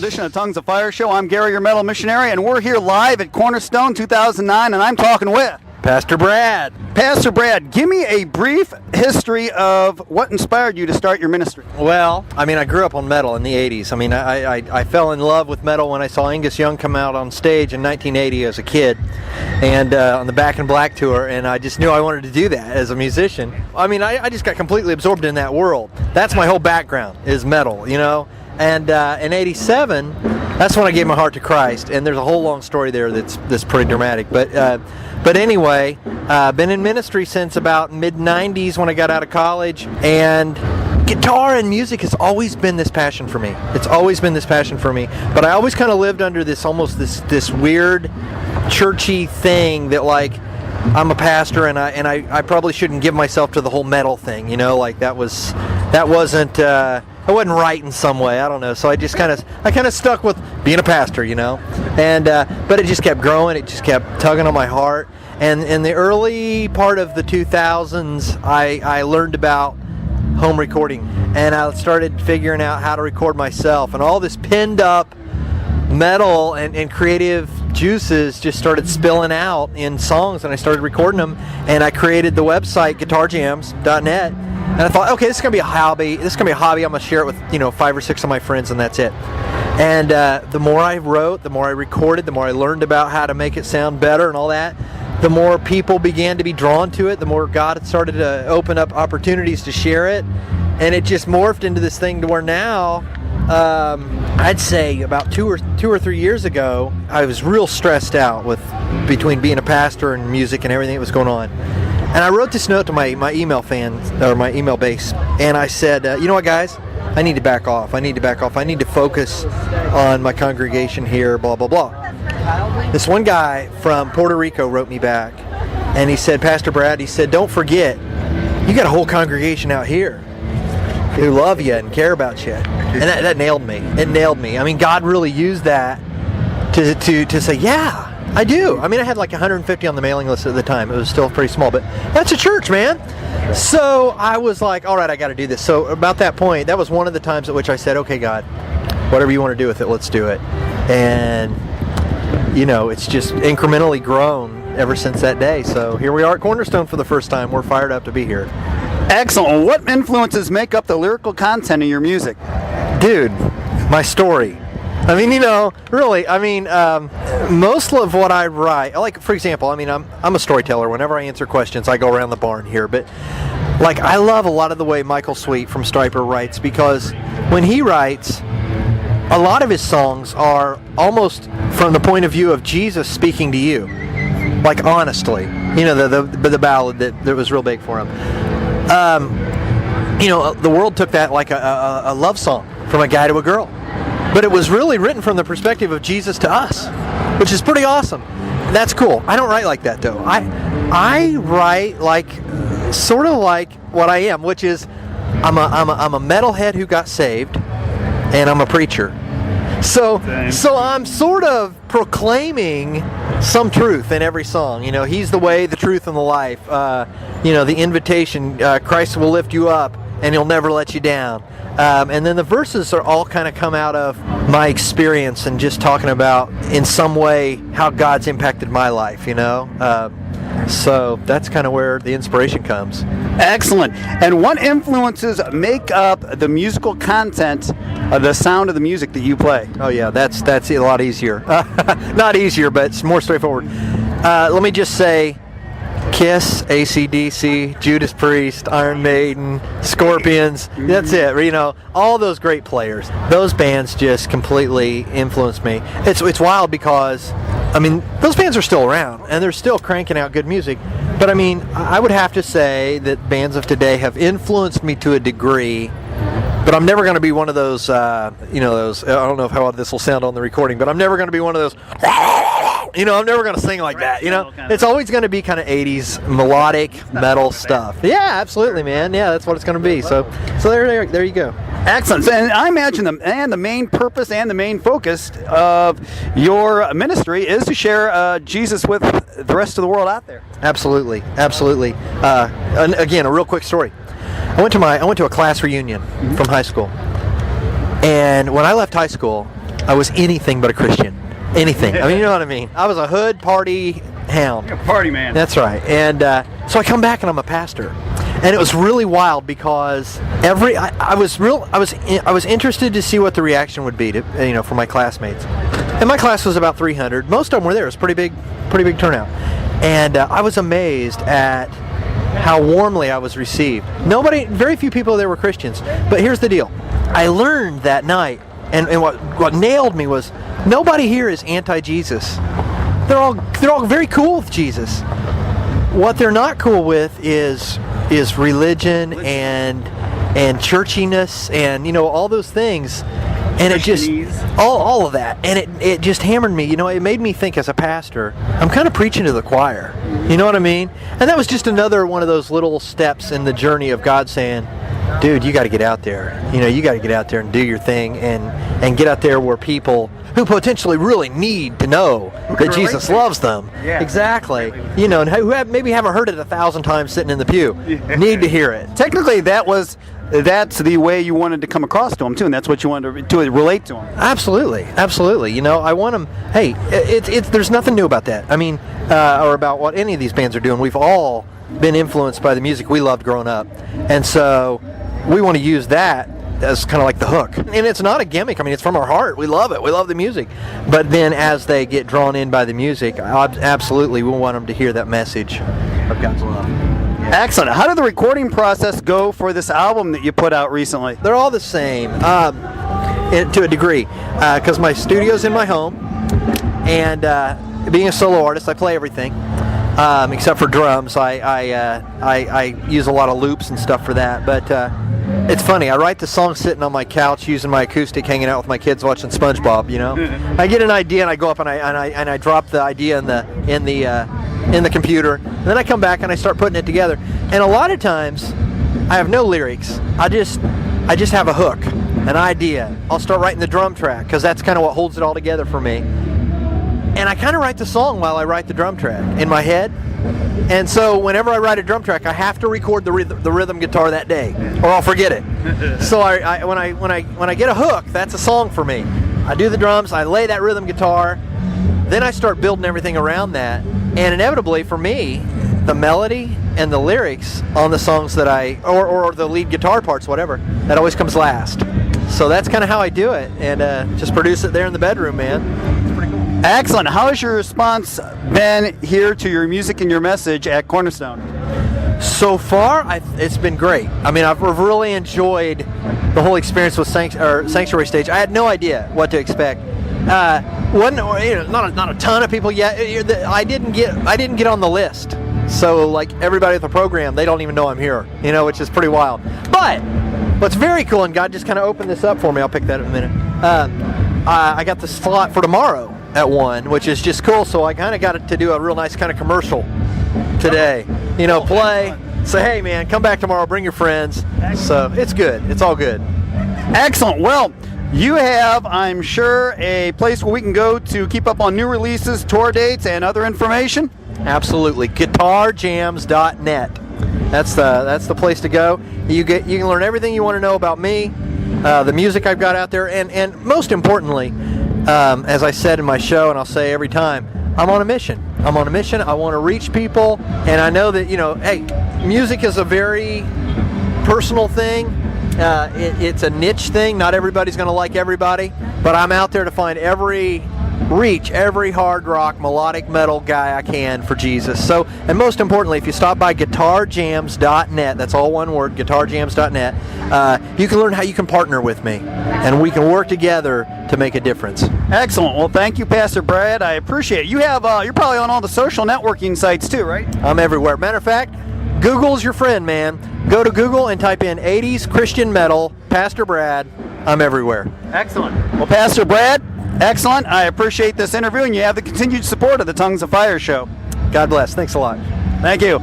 edition of Tongues of Fire Show. I'm Gary, your Metal Missionary, and we're here live at Cornerstone 2009, and I'm talking with Pastor Brad. Pastor Brad, give me a brief history of what inspired you to start your ministry. Well, I mean, I grew up on metal in the 80s. I mean, I fell in love with metal when I saw Angus Young come out on stage in 1980 as a kid, and on the Back in Black tour, and I just knew I wanted to do that as a musician. I mean, I just got completely absorbed in that world. That's my whole background, is metal, you know? And in 87, that's when I gave my heart to Christ, and there's a whole long story there that's pretty dramatic. But anyway, been in ministry since about mid-90s when I got out of college, and guitar and music has always been this passion for me. It's always been this passion for me, but I always kind of lived under this weird churchy thing that, like, I'm a pastor and I probably shouldn't give myself to the whole metal thing, you know, like that wasn't I wasn't right in some way, I don't know. So I kind of stuck with being a pastor, you know, and but it just kept growing. It just kept tugging on my heart. And in the early part of the 2000s, I learned about home recording, and I started figuring out how to record myself, and all this pinned up metal and creative juices just started spilling out in songs, and I started recording them, and I created the website guitarjams.net. And I thought, okay, this is going to be a hobby. I'm going to share it with, 5 or 6 of my friends, and that's it. And the more I wrote, the more I recorded, the more I learned about how to make it sound better and all that, the more people began to be drawn to it, the more God had started to open up opportunities to share it. And it just morphed into this thing to where now, I'd say about 2 or 3 years ago, I was real stressed out between being a pastor and music and everything that was going on. And I wrote this note to my email fans, or my email base, and I said, you know what, guys? I need to back off. I need to focus on my congregation here, blah, blah, blah. This one guy from Puerto Rico wrote me back, and he said, Pastor Brad, he said, don't forget, you got a whole congregation out here who love you and care about you. And that nailed me. It nailed me. I mean, God really used that to say, yeah, I do. I mean, I had like 150 on the mailing list at the time. It was still pretty small, but that's a church, man. So I was like, all right, I got to do this. So about that point, that was one of the times at which I said, okay, God, whatever you want to do with it, let's do it. And, it's just incrementally grown ever since that day. So here we are at Cornerstone for the first time. We're fired up to be here. Excellent. What influences make up the lyrical content of your music? Dude, my story. I mean, really, most of what I write, like, for example, I'm a storyteller. Whenever I answer questions, I go around the barn here. But, like, I love a lot of the way Michael Sweet from Stryper writes, because when he writes, a lot of his songs are almost from the point of view of Jesus speaking to you. Like, honestly. The ballad that was real big for him. The world took that like a love song from a guy to a girl. But it was really written from the perspective of Jesus to us, which is pretty awesome. That's cool. I don't write like that, though. I write like, sort of like what I am, which is I'm a metalhead who got saved, and I'm a preacher. So I'm sort of proclaiming some truth in every song. He's the way, the truth, and the life. The invitation, Christ will lift you up, and he'll never let you down. And then the verses are all kind of come out of my experience and just talking about, in some way, how God's impacted my life, So that's kind of where the inspiration comes. Excellent. And what influences make up the musical content of the sound of the music that you play? Oh, yeah, that's a lot easier. Not easier, but it's more straightforward. Let me just say, Kiss, AC/DC, Judas Priest, Iron Maiden, Scorpions, that's it. All those great players. Those bands just completely influenced me. It's wild because, those bands are still around, and they're still cranking out good music. But, I would have to say that bands of today have influenced me to a degree. But I'm never going to be one of those, those, I don't know how this will sound on the recording, but I'm never going to be one of those, I'm never going to sing like that, It's always going to be kind of 80s melodic metal stuff. Yeah, absolutely, man. Yeah, that's what it's going to be. So there you go. Excellent. And I imagine the main purpose and the main focus of your ministry is to share Jesus with the rest of the world out there. Absolutely. And again, a real quick story. I went to a class reunion from high school, and when I left high school, I was anything but a Christian. Anything. I mean, you know what I mean? I was a hood party hound. You're a party man. That's right. And so I come back and I'm a pastor. And it was really wild because I was interested to see what the reaction would be to, for my classmates. And my class was about 300. Most of them were there. It was pretty big turnout. And I was amazed at how warmly I was received. Very few people there were Christians. But here's the deal. I learned that night, and what nailed me was nobody here is anti-Jesus. They're all very cool with Jesus. What they're not cool with is religion and churchiness and all those things, and it just all of that, and it just hammered me. It made me think, as a pastor, I'm kind of preaching to the choir. You know what I mean? And that was just another one of those little steps in the journey of God saying, dude, you got to get out there. You got to get out there and do your thing, and get out there where people who potentially really need to know that Jesus loves them. Yeah. Exactly. And who maybe haven't heard it 1,000 times sitting in the pew. Need to hear it. Technically, that's the way you wanted to come across to them too, and that's what you wanted to relate to them. Absolutely. I want them. Hey, there's nothing new about that. I mean, or about what any of these bands are doing. We've all been influenced by the music we loved growing up, and so we want to use that as kind of like the hook. And it's not a gimmick. I mean, it's from our heart. We love it. We love the music. But then as they get drawn in by the music, absolutely we want them to hear that message of God's love. Yeah. Excellent. How did the recording process go for this album that you put out recently? They're all the same, to a degree, because my studio's in my home, and being a solo artist, I play everything. Except for drums. I use a lot of loops and stuff for that, but it's funny. I write the song sitting on my couch using my acoustic, hanging out with my kids watching SpongeBob. I get an idea and I go up and I drop the idea in the computer, and then I come back and I start putting it together. And a lot of times I have no lyrics. I just have a hook, an idea. I'll start writing the drum track because that's kind of what holds it all together for me. And I kind of write the song while I write the drum track in my head. And so whenever I write a drum track, I have to record the rhythm guitar that day, or I'll forget it. So when I get a hook, that's a song for me. I do the drums, I lay that rhythm guitar, then I start building everything around that. And inevitably, for me, the melody and the lyrics on the songs that or the lead guitar parts, whatever, that always comes last. So that's kind of how I do it, and just produce it there in the bedroom, man. It's pretty cool. Excellent. How has your response been here to your music and your message at Cornerstone? So far, it's been great. I mean, I've really enjoyed the whole experience with Sanctuary Stage. I had no idea what to expect. Not a ton of people yet. I didn't get on the list. So like everybody at the program, they don't even know I'm here. Which is pretty wild. But what's very cool, and God just kind of opened this up for me. I'll pick that in a minute. I got the slot for tomorrow at 1, which is just cool. So I kind of got to do a real nice kind of commercial today. Play. Say, hey man, come back tomorrow. Bring your friends. So it's good. It's all good. Excellent. Well, you have, I'm sure, a place where we can go to keep up on new releases, tour dates, and other information. Absolutely. GuitarJams.net. That's the place to go. You can learn everything you want to know about me, the music I've got out there, and most importantly, as I said in my show, and I'll say every time, I'm on a mission. I want to reach people, and I know that hey, music is a very personal thing. It's a niche thing. Not everybody's going to like everybody, but I'm out there to find every hard rock, melodic metal guy I can for Jesus. So, and most importantly, if you stop by GuitarJams.net, that's all one word, GuitarJams.net, you can learn how you can partner with me, and we can work together to make a difference. Excellent. Well, thank you, Pastor Brad. I appreciate it. You're probably on all the social networking sites too, right? I'm everywhere. Matter of fact, Google's your friend, man. Go to Google and type in 80s Christian metal, Pastor Brad. I'm everywhere. Excellent. Well, Pastor Brad, excellent. I appreciate this interview, and you have the continued support of the Tongues of Fire show. God bless. Thanks a lot. Thank you.